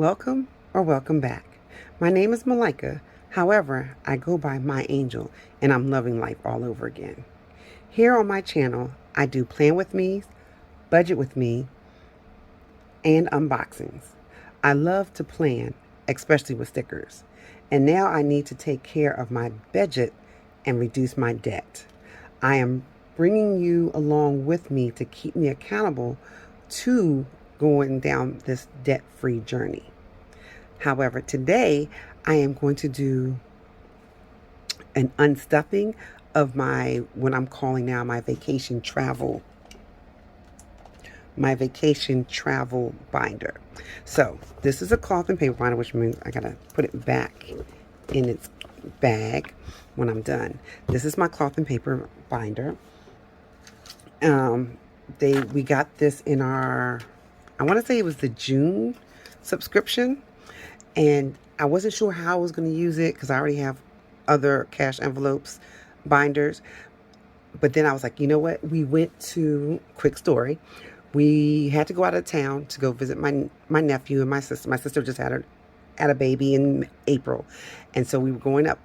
Welcome or welcome back. My name is Malika. However, I go by My Angel and I'm loving life all over again. Here on my channel, I do plan with me, budget with me, and unboxings. I love to plan, especially with stickers. And now I need to take care of my budget and reduce my debt. I am bringing you along with me to keep me accountable to going down this debt-free journey. However, today I am going to do an unstuffing of what I'm calling now my vacation travel binder. So this is a cloth and paper binder, which means I gotta put it back in its bag when I'm done. This is my cloth and paper binder. We got this in our, I want to say it was the June subscription, and I wasn't sure how I was going to use it because I already have other cash envelopes binders. But then I was like, you know what? We went to, quick story, we had to go out of town to go visit my nephew and my sister. My sister just had a baby in April, and so we were going up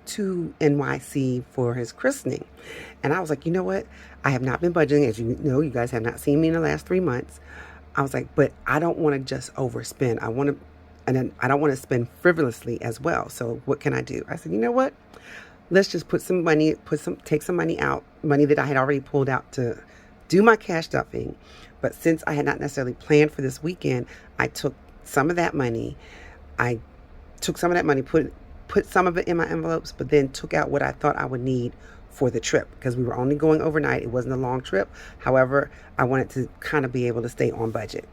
to NYC for his christening. And I was like, you know what? I have not been budgeting. As you know, you guys have not seen me in the last 3 months. I was like, but I don't want to just overspend. I don't want to spend frivolously as well. So what can I do? I said, you know what? Let's just take some money out, money that I had already pulled out to do my cash stuffing. But since I had not necessarily planned for this weekend, I took some of that money. Put some of it in my envelopes, but then took out what I thought I would need for the trip, because we were only going overnight. It wasn't a long trip. However, I wanted to kind of be able to stay on budget.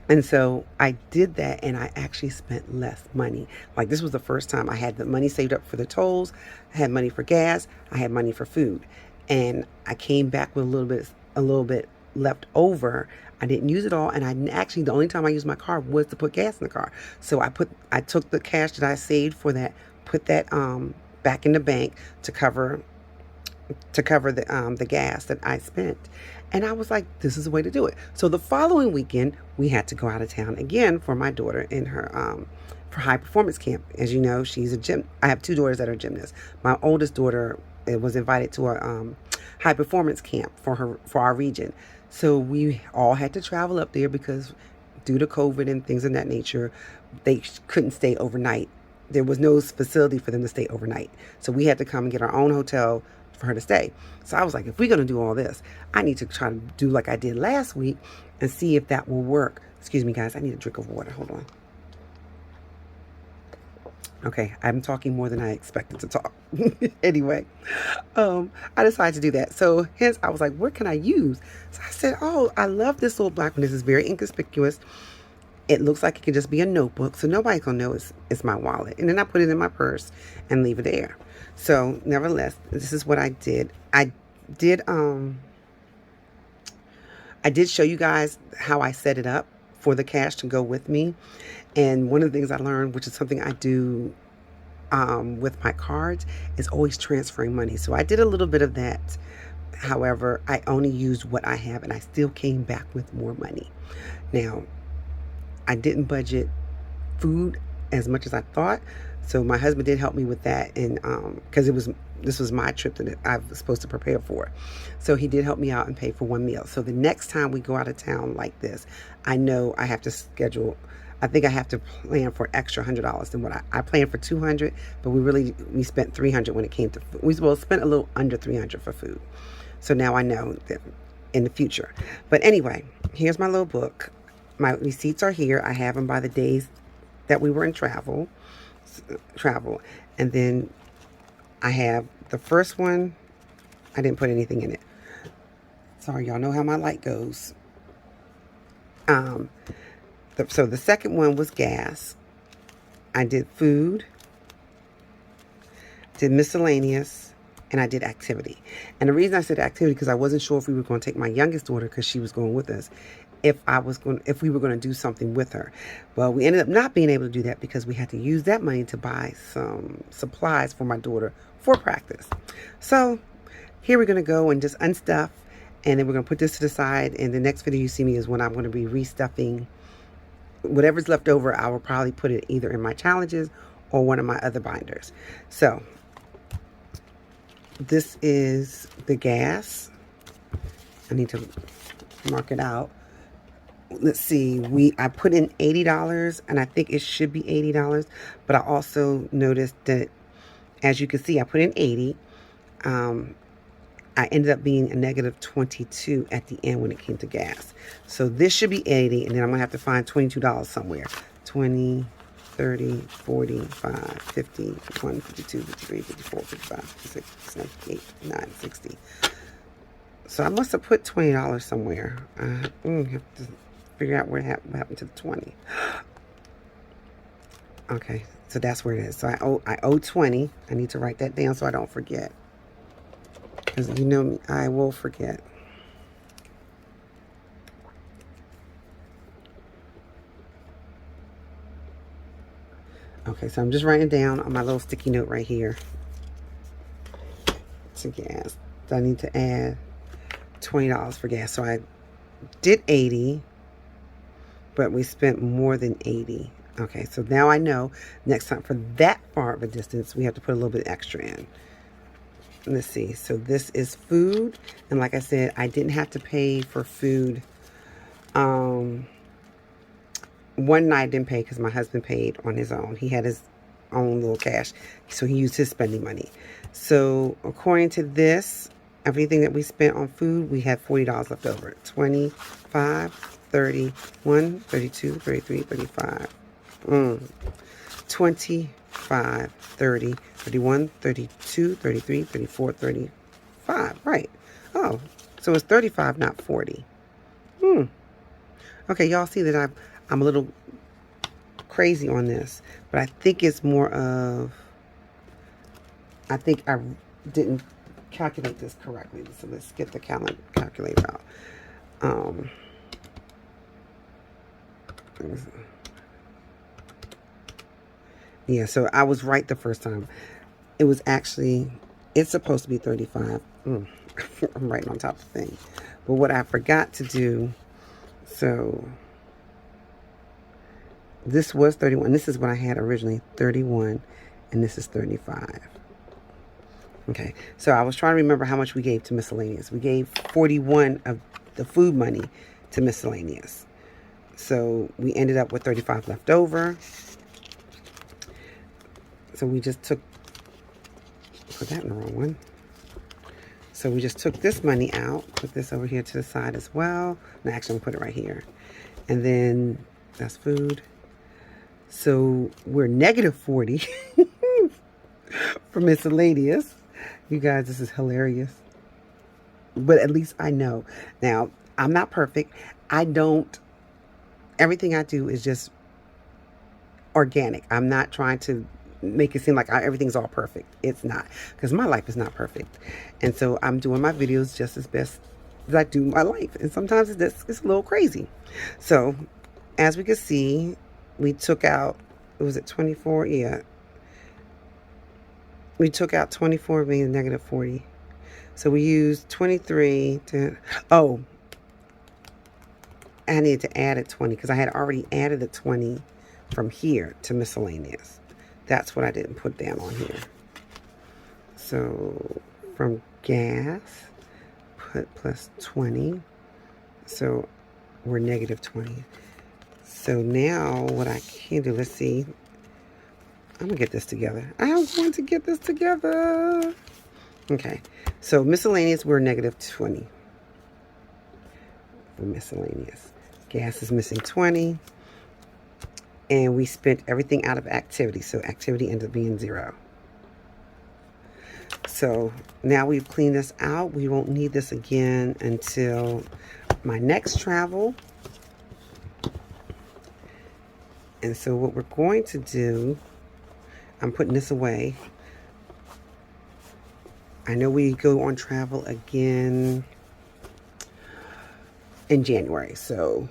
And so I did that, and I actually spent less money. Like, this was the first time I had the money saved up for the tolls. I had money for gas. I had money for food. And I came back with a little bit left over. I didn't use it all, and the only time I used my car was to put gas in the car. So I took the cash that I saved for that, put that back in the bank to cover the gas that I spent. And I was like, this is the way to do it. So the following weekend, we had to go out of town again for my daughter in her for high performance camp. As you know, she's a gym. I have two daughters that are gymnasts. My oldest daughter was invited to a high performance camp for our region. So we all had to travel up there because due to COVID and things of that nature, they couldn't stay overnight. There was no facility for them to stay overnight. So we had to come and get our own hotel for her to stay. So I was like, if we're going to do all this, I need to try to do like I did last week and see if that will work. Excuse me, guys. I need a drink of water. Hold on. Okay, I'm talking more than I expected to talk. Anyway, I decided to do that. So hence I was like, what can I use? So I said, oh, I love this little black one. This is very inconspicuous. It looks like it could just be a notebook, so nobody's gonna know it's my wallet. And then I put it in my purse and leave it there. So nevertheless, this is what I did. I did show you guys how I set it up for the cash to go with me. And one of the things I learned, which is something I do with my cards, is always transferring money. So I did a little bit of that. However, I only used what I have, and I still came back with more money. Now, I didn't budget food as much as I thought. So my husband did help me with that, and because this was my trip that I was supposed to prepare for. So he did help me out and pay for one meal. So the next time we go out of town like this, I know I have to schedule. I think I have to plan for extra $100 than what I planned for $200, but we spent $300 when it came to food. We spent a little under $300 for food. So now I know that in the future. But anyway, here's my little book. My receipts are here. I have them by the days that we were in travel. And then I have the first one. I didn't put anything in it. Sorry, y'all know how my light goes. So the second one was gas. I did food, did miscellaneous, and I did activity. And the reason I said activity, because I wasn't sure if we were going to take my youngest daughter, because she was going with us, if we were going to do something with her. Well, we ended up not being able to do that because we had to use that money to buy some supplies for my daughter for practice. So here we're going to go and just unstuff, and then we're going to put this to the side. And the next video you see me is when I'm going to be restuffing whatever's left over, I will probably put it either in my challenges or one of my other binders. So this is the gas. I need to mark it out. Let's see, I put in $80, and I think it should be $80, but I also noticed that, as you can see, I put in 80. I ended up being a negative 22 at the end when it came to gas. So this should be 80, and then I'm going to have to find $22 somewhere. 20, 30, 45, 50, 51, 52, 53, 54, 55, 56, 57, 58, 59, 60. So I must have put $20 somewhere. I have to figure out what happened to the 20. Okay, so that's where it is. So I owe 20. I need to write that down so I don't forget. Because you know me, I will forget. Okay, so I'm just writing down on my little sticky note right here. To gas. So I need to add $20 for gas. So I did 80, but we spent more than 80. Okay, so now I know next time for that far of a distance, we have to put a little bit extra in. Let's see. So this is food. And like I said, I didn't have to pay for food. One night I didn't pay because my husband paid on his own. He had his own little cash. So he used his spending money. So according to this, everything that we spent on food, we had $40 left over. 25, 31, 32, 33, 35. 25, 30, 31, 32, 33, 34, 35. Right. Oh, so it's 35, not 40. Okay, y'all see that I'm a little crazy on this, but I think it's more of, I think I didn't calculate this correctly. So let's get the calculator out. Yeah, so I was right the first time. It was actually, it's supposed to be 35. I'm writing on top of the thing. But what I forgot to do, so this was 31. This is what I had originally, 31, and this is 35. Okay, so I was trying to remember how much we gave to miscellaneous. We gave 41 of the food money to miscellaneous. So we ended up with 35 left over. So we just took, put that in the wrong one. So we just took this money out, put this over here to the side as well. No, actually, I'm gonna put it right here. And then that's food. So we're negative 40 for miscellaneous. You guys, this is hilarious. But at least I know. Now, I'm not perfect. Everything I do is just organic. I'm not trying to make it seem like everything's all perfect. It's not, because my life is not perfect. And so I'm doing my videos just as best as I do my life. And sometimes it's a little crazy. So as we can see, we took out, was it 24? Yeah. We took out 24 being negative 40. So we used 23 to, oh, I needed to add a 20 because I had already added a 20 from here to miscellaneous. That's what I didn't put down on here. So from gas, put plus 20. So we're negative 20. So now what I can do, let's see. I'm going to get this together. I am going to get this together. Okay. So miscellaneous, we're negative 20. For miscellaneous. Gas is missing 20. And we spent everything out of activity. So activity ended up being 0. So now we've cleaned this out. We won't need this again until my next travel. And so what we're going to do, I'm putting this away. I know we go on travel again in January. So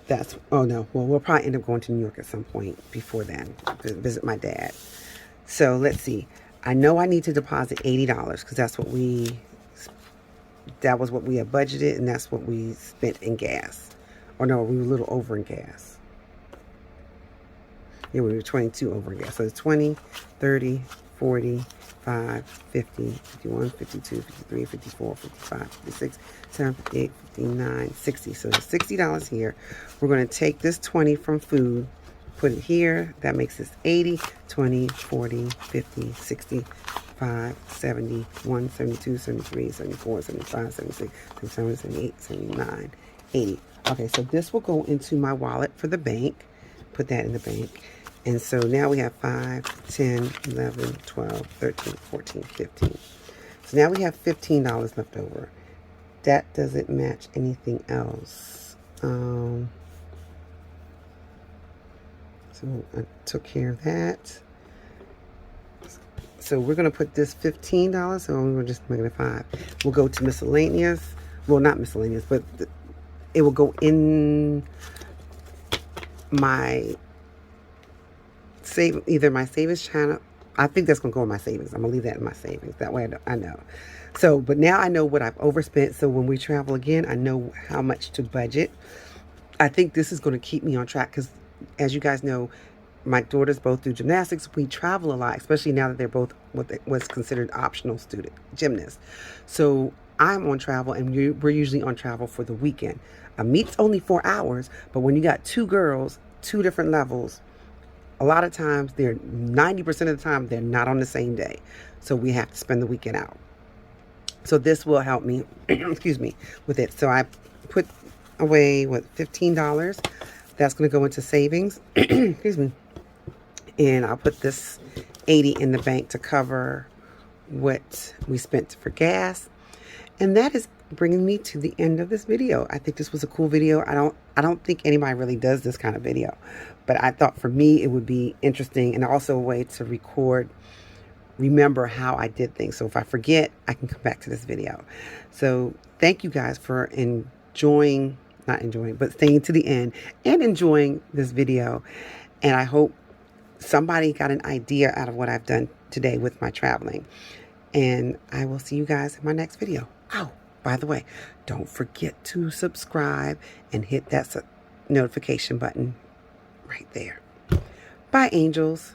that's, oh no, well, we'll probably end up going to New York at some point before then to visit my dad. So let's see. I know I need to deposit $80 because that was what we had budgeted, and that's what we spent in gas. Or no, we were a little over in gas. Yeah, we were 22 over again. So it's 20, 30, 40, 5, 50, 51, 52, 53, 54, 55, 56, 7, 58, 59, 60. So there's $60 here. We're going to take this 20 from food, put it here. That makes this 80, 20, 40, 50, 60, 5, 71, 72, 73, 74, 75, 76, 77, 78, 79, 80. Okay, so this will go into my wallet for the bank. Put that in the bank. And so now we have 5, 10, 11, 12, 13, 14, 15. So now we have $15 left over. That doesn't match anything else. So I took care of that. So we're going to put this $15. So we're just making it 5. We'll go to miscellaneous. Well, not miscellaneous, but it will go in my either my savings channel. I think that's going to go in my savings. I'm going to leave that in my savings. That way I know. So, but now I know what I've overspent. So when we travel again, I know how much to budget. I think this is going to keep me on track because, as you guys know, my daughters both do gymnastics. We travel a lot, especially now that they're both what was considered optional student gymnasts. So I'm on travel, and we're usually on travel for the weekend. A meet's only 4 hours, but when you got 2 girls, 2 different levels, a lot of times, 90% of the time, they're not on the same day. So we have to spend the weekend out. So this will help me, excuse me, with it. So I put away, $15. That's going to go into savings. Excuse me. And I'll put this 80 in the bank to cover what we spent for gas. And that is bringing me to the end of this video. I think this was a cool video. I don't think anybody really does this kind of video, but I thought for me it would be interesting and also a way to remember how I did things. So if I forget, I can come back to this video. So thank you guys for not enjoying, but staying to the end and enjoying this video. And I hope somebody got an idea out of what I've done today with my traveling. And I will see you guys in my next video. Oh, by the way, don't forget to subscribe and hit that notification button right there. Bye, angels.